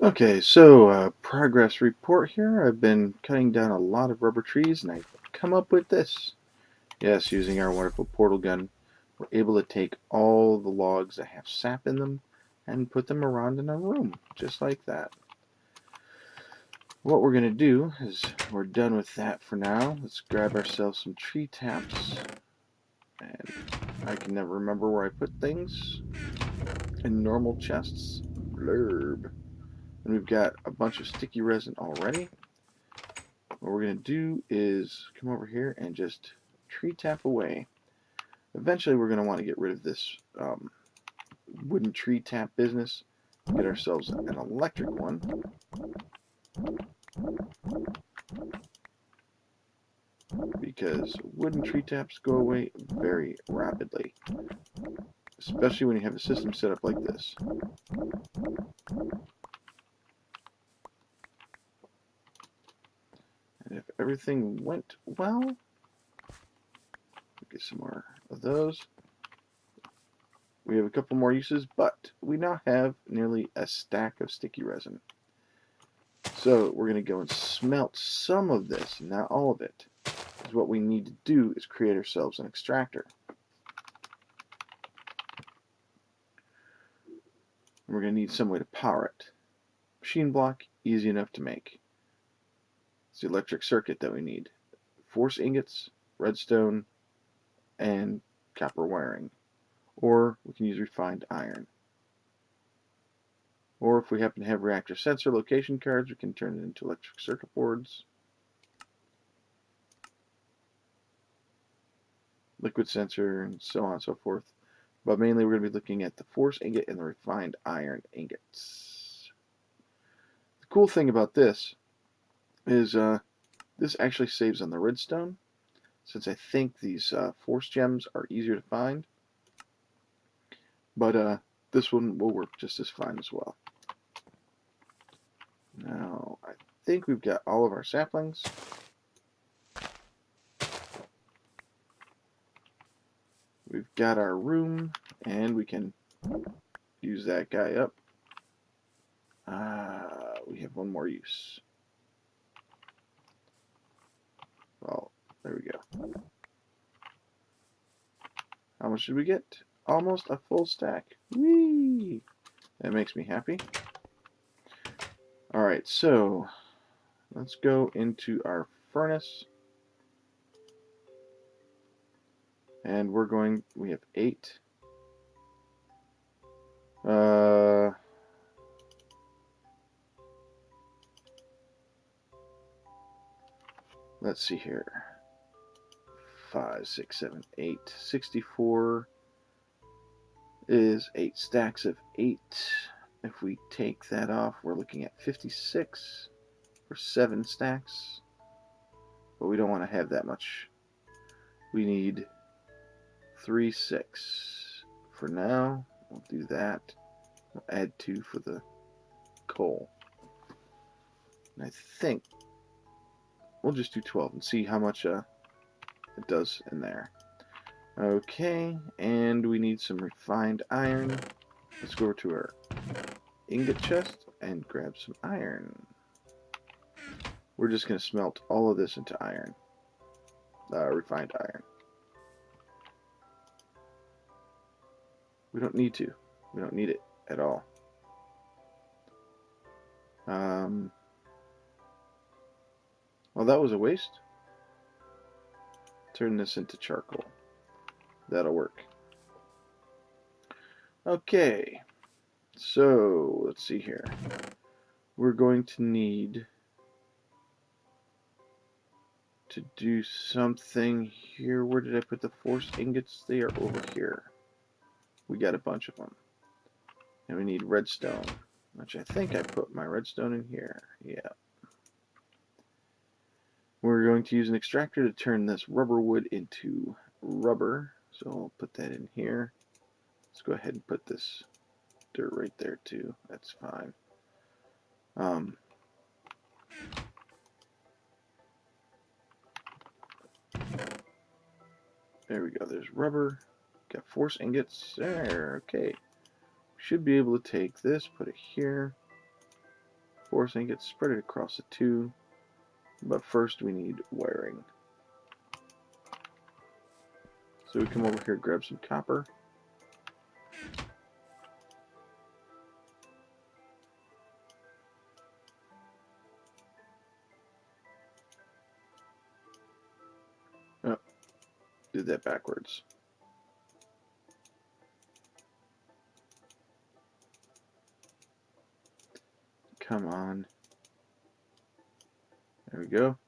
Okay, so progress report here. I've been cutting down a lot of rubber trees and I've come up with this. Yes, using our wonderful portal gun, we're able to take all the logs that have sap in them and put them around in a room, just like that. What we're going to do is we're done with that for now. Let's grab ourselves some tree taps. And I can never remember where I put things. In normal chests. Blurb. And we've got a bunch of sticky resin already. What we're going to do is come over here and just tree tap away. Eventually we're going to want to get rid of this wooden tree tap business. Get ourselves an electric one. Because wooden tree taps go away very rapidly. Especially when you have a system set up like this. And if everything went well, get some more of those. We have a couple more uses, but we now have nearly a stack of sticky resin. So we're going to go and smelt some of this, not all of it. Because what we need to do is create ourselves an extractor. And we're going to need some way to power it. Machine block, easy enough to make. It's the electric circuit that we need. Force ingots, redstone, and copper wiring. Or we can use refined iron. Or if we happen to have reactor sensor location cards, we can turn it into electric circuit boards. Liquid sensor, and so on and so forth. But mainly we're going to be looking at the force ingot and the refined iron ingots. The cool thing about this is this actually saves on the redstone, since I think these force gems are easier to find. But this one will work just as fine as well. Now, I think we've got all of our saplings. We've got our room, and we can use that guy up. We have one more use. Well, there we go. How much did we get? Almost a full stack. Whee! That makes me happy. Alright, so let's go into our furnace. And we have 8. Let's see here. 5, 6, 7, 8. 64 is 8 stacks of 8. If we take that off, we're looking at 56 for 7 stacks. But we don't want to have that much. We need 3, 6. For now, we'll do that. We'll add 2 for the coal. And I think we'll just do 12 and see how much it does in there. Okay, and we need some refined iron. Let's go over to our ingot chest and grab some iron. We're just going to smelt all of this into iron. Refined iron. We don't need to. We don't need it at all. Well, that was a waste. Turn this into charcoal. That'll work. Okay. So, let's see here. We're going to need to do something here. Where did I put the force ingots? They are over here. We got a bunch of them. And we need redstone, which I think I put my redstone in here. Yeah. We're going to use an extractor to turn this rubber wood into rubber. So I'll put that in here. Let's go ahead and put this dirt right there too. That's fine. There we go. There's rubber. Got force ingots. There. Okay. Should be able to take this, put it here. Force ingots, spread it across the two. But first we need wiring. So we come over here, grab some copper. Oh, did that backwards. Come on. There we go.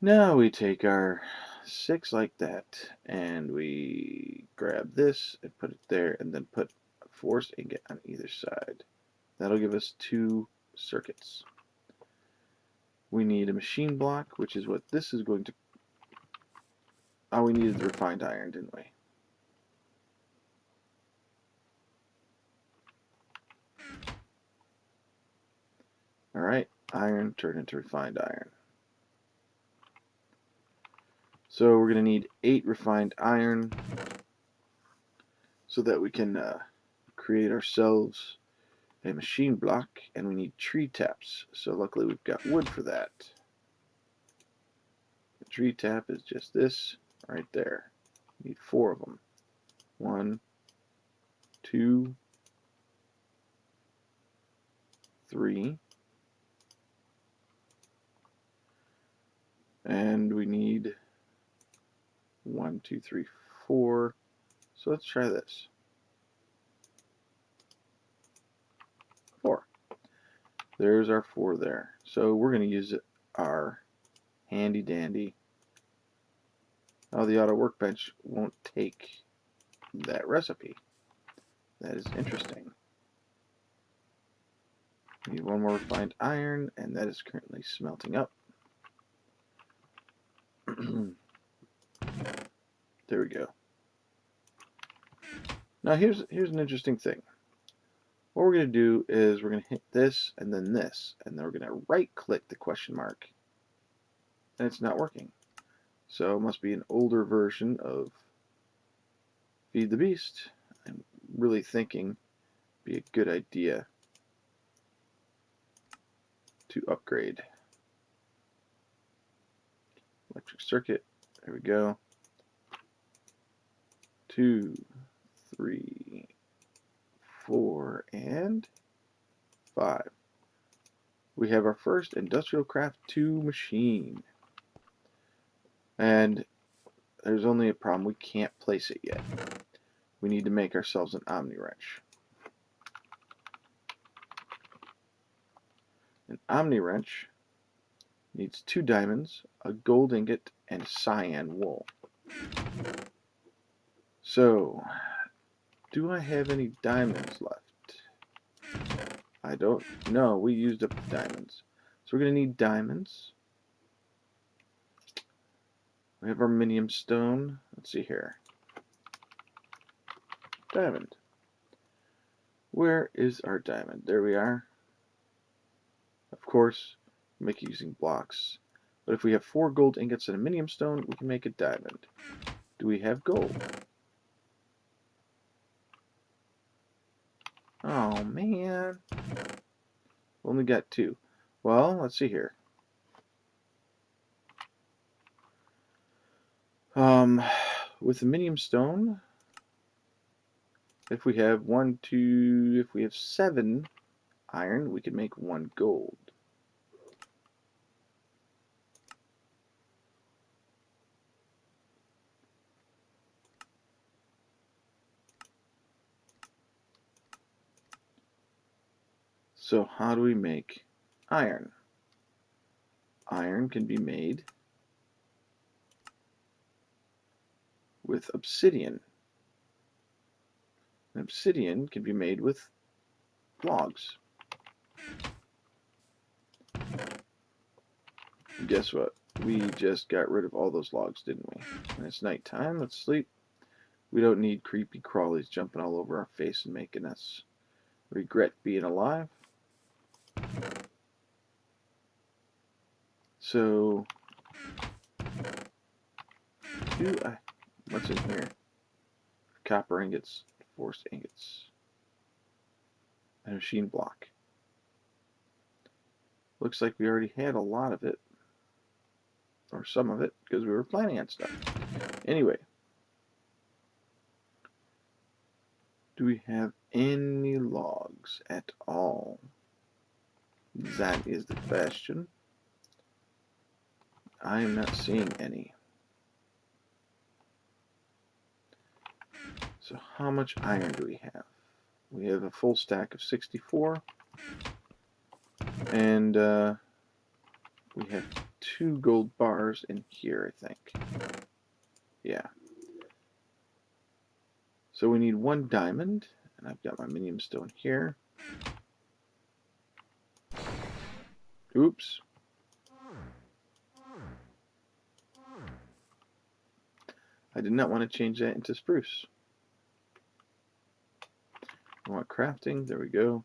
Now we take our 6 like that, and we grab this and put it there, and then put a force ingot on either side. That'll give us 2 circuits. We need a machine block, which is what this is going to... Oh, we needed the refined iron, didn't we? Alright, iron turned into refined iron. So we're going to need 8 refined iron so that we can create ourselves a machine block, and we need tree taps. So luckily we've got wood for that. The tree tap is just this right there. We need 4 of them. 1, 2, 3, and we need 1, 2, 3, 4. So let's try this. 4. There's our 4 there. So we're going to use our handy dandy. Oh, the auto workbench won't take that recipe. That is interesting. We need 1 more refined iron, and that is currently smelting up. There we go. Now here's an interesting thing. What we're going to do is we're going to hit this and then this, and then we're going to right click the question mark, and it's not working. So it must be an older version of Feed the Beast. I'm really thinking it'd be a good idea to upgrade. Electric circuit, there we go. 2, 3, 4, and 5. We have our first Industrial Craft 2 machine. And there's only a problem, we can't place it yet. We need to make ourselves an Omni wrench. An Omni wrench needs 2 diamonds, a gold ingot, and cyan wool. So, do I have any diamonds left? I don't know. We used up the diamonds. So we're going to need diamonds. We have our minium stone. Let's see here. Diamond. Where is our diamond? There we are. Of course, make it using blocks. But if we have 4 gold ingots and a minium stone, we can make a diamond. Do we have gold? Oh, man. Only got 2. Well, let's see here. With the minium stone, if we have 1, 2, if we have 7 iron, we can make 1 gold. So how do we make iron? Iron can be made with obsidian. And obsidian can be made with logs. And guess what? We just got rid of all those logs, didn't we? And it's nighttime. Let's sleep. We don't need creepy crawlies jumping all over our face and making us regret being alive. So, what's in here? Copper ingots, forced ingots. And a machine block. Looks like we already had a lot of it. Or some of it, because we were planning on stuff. Anyway. Do we have any logs at all? That is the question. I am not seeing any. So how much iron do we have? We have a full stack of 64. And we have 2 gold bars in here, I think. Yeah. So we need 1 diamond. And I've got my minium stone here. Oops. I did not want to change that into spruce. I want crafting. There we go.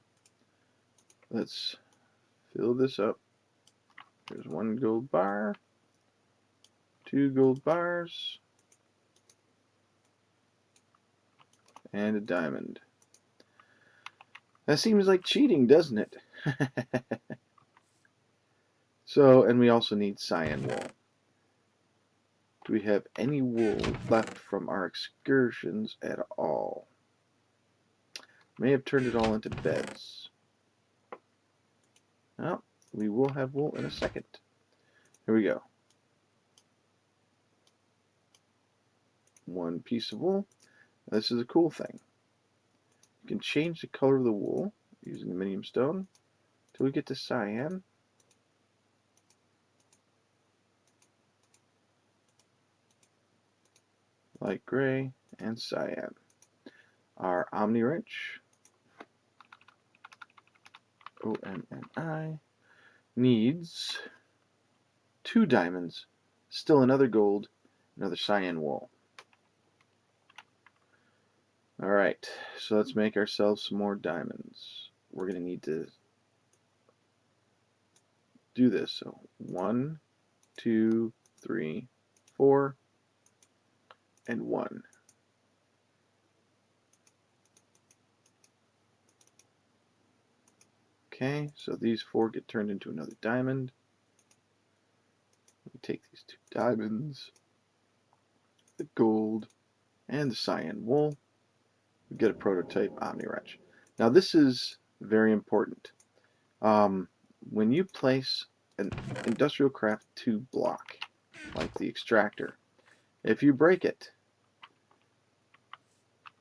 Let's fill this up. There's 1 gold bar. 2 gold bars. And a diamond. That seems like cheating, doesn't it? So, and we also need cyan wool. Do we have any wool left from our excursions at all? May have turned it all into beds. Well, we will have wool in a second. Here we go. 1 piece of wool. This is a cool thing. You can change the color of the wool using the minium stone till we get to cyan. Light gray and cyan. Our Omni wrench, OMNI, needs 2 diamonds, still another gold, another cyan wool. Alright, so let's make ourselves some more diamonds. We're going to need to do this. So 1, 2, 3, 4, and 1. Okay, so these 4 get turned into another diamond. We take these 2 diamonds, the gold, and the cyan wool. We get a prototype Omni wrench. Now this is very important. When you place an Industrial Craft 2 block, like the extractor, if you break it,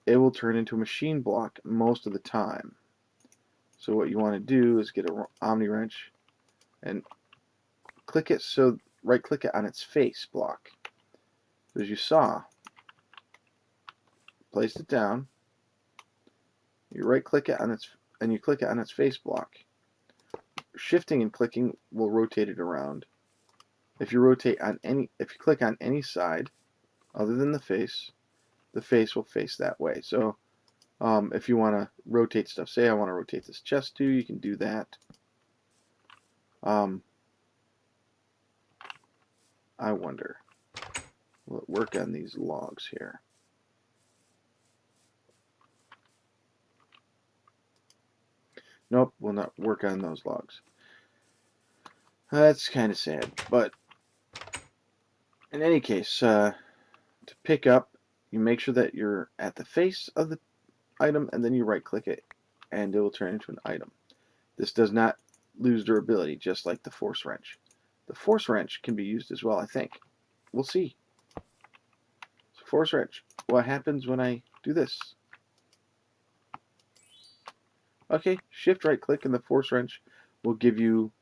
it will turn into a machine block most of the time. So what you want to do is get an Omni wrench and click it, so right click it on its face block. As you saw, place it down, you right click it on its, and you click it on its face block. Shifting and clicking will rotate it around. If you click on any side other than the face will face that way. So if you want to rotate stuff, say I want to rotate this chest too, you can do that. I wonder, will it work on these logs here? Nope, will not work on those logs. That's kind of sad, but in any case, to pick up, you make sure that you're at the face of the item, and then you right click it, and it will turn into an item. This does not lose durability, just like the force wrench. The force wrench can be used as well, I think. We'll see. So force wrench, what happens when I do this? Okay, shift right click and the force wrench will give you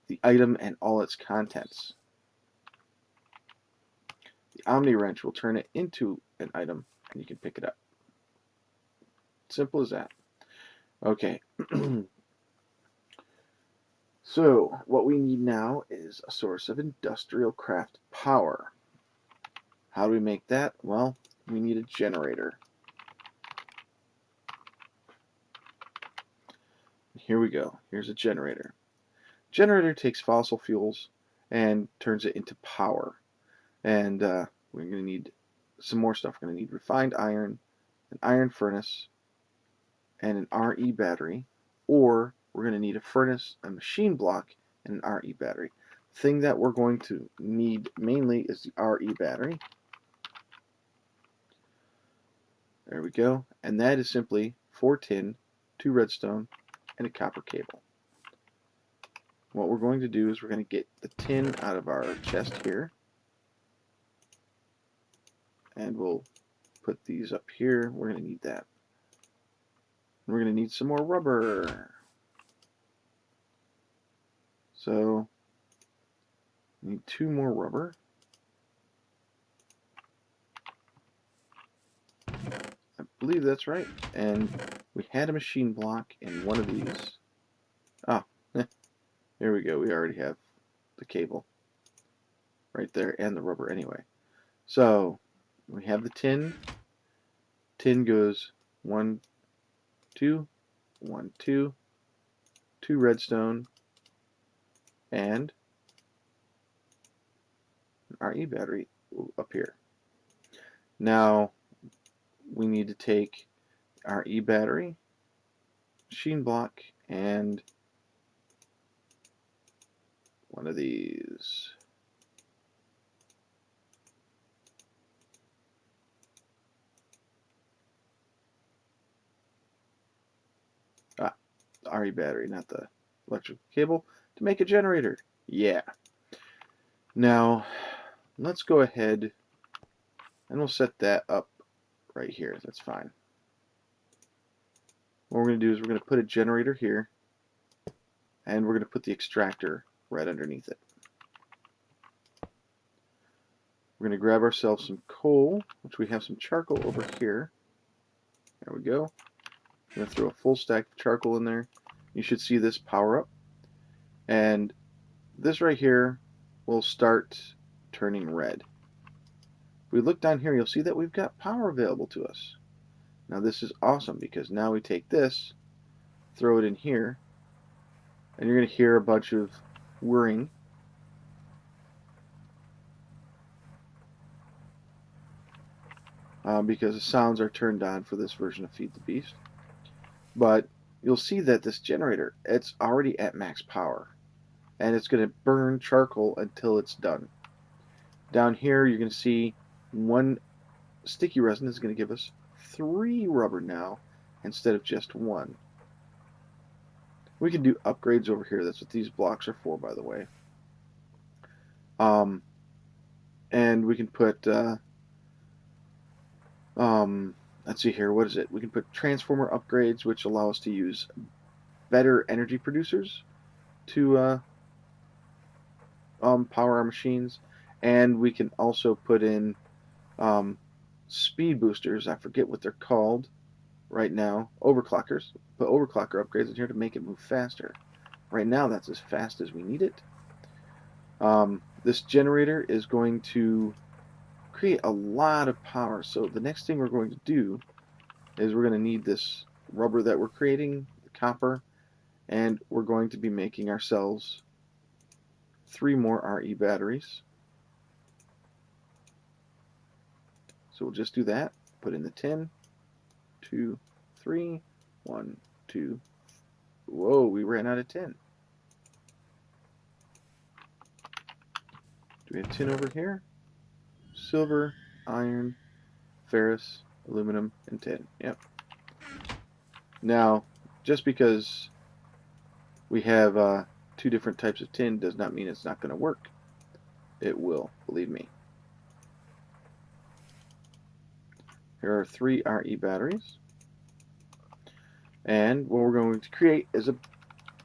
the item and all its contents. The Omni wrench will turn it into an item and you can pick it up. Simple as that. Okay. So what we need now is a source of industrial craft power. How do we make that? Well, we need a generator. Here we go. Here's a generator. Generator takes fossil fuels and turns it into power. And we're going to need some more stuff. We're going to need refined iron, an iron furnace, and an RE battery, or we're going to need a furnace, a machine block, and an RE battery. The thing that we're going to need mainly is the RE battery. There we go. And that is simply 4 tin, 2 redstone, and a copper cable. What we're going to do is we're going to get the tin out of our chest here. And we'll put these up here. We're going to need that. We're going to need some more rubber. So, we need 2 more rubber. I believe that's right. And we had a machine block in one of these. Ah, there we go. We already have the cable right there and the rubber anyway. So, we have the tin. Tin goes 1, 2, 1, 2, 2 redstone, and an RE battery up here. Now, we need to take RE battery, machine block, and one of these. The RE battery, not the electrical cable, to make a generator. Yeah. Now, let's go ahead and we'll set that up right here. That's fine. What we're going to do is we're going to put a generator here, and we're going to put the extractor right underneath it. We're going to grab ourselves some coal, which we have some charcoal over here. There we go. I'm going to throw a full stack of charcoal in there. You should see this power up. And this right here will start turning red. If we look down here, you'll see that we've got power available to us. Now this is awesome because now we take this, throw it in here, and you're going to hear a bunch of whirring. Because the sounds are turned on for this version of Feed the Beast. But you'll see that this generator, it's already at max power. And it's going to burn charcoal until it's done. Down here you're going to see 1 sticky resin is going to give us 3 rubber now instead of just 1. We can do upgrades over here. That's what these blocks are for, by the way. And we can put let's see here, what is it? We can put transformer upgrades, which allow us to use better energy producers to power our machines. And we can also put in speed boosters. I forget what they're called right now. Overclockers. Put overclocker upgrades in here to make it move faster. Right now, that's as fast as we need it. This generator is going to create a lot of power. So the next thing we're going to do is we're going to need this rubber that we're creating, the copper, and we're going to be making ourselves 3 more RE batteries. So we'll just do that. Put in the tin. 2, 3. 1, 2. Whoa, we ran out of tin. Do we have tin over here? Silver, iron, ferrous, aluminum, and tin. Yep. Now, just because we have 2 different types of tin does not mean it's not going to work. It will, believe me. Here are 3 RE batteries. And what we're going to create is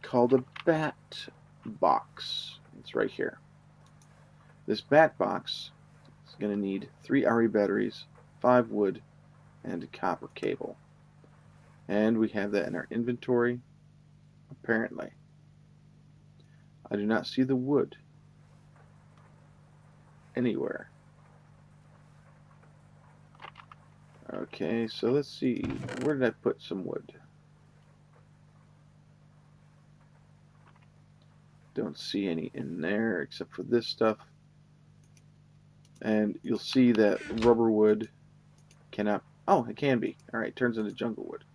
called a bat box. It's right here. This bat box is going to need 3 RE batteries, 5 wood, and a copper cable. And we have that in our inventory, apparently. I do not see the wood anywhere. Okay, so let's see. Where did I put some wood? Don't see any in there except for this stuff. And you'll see that rubber wood cannot... Oh, it can be. Alright, turns into jungle wood.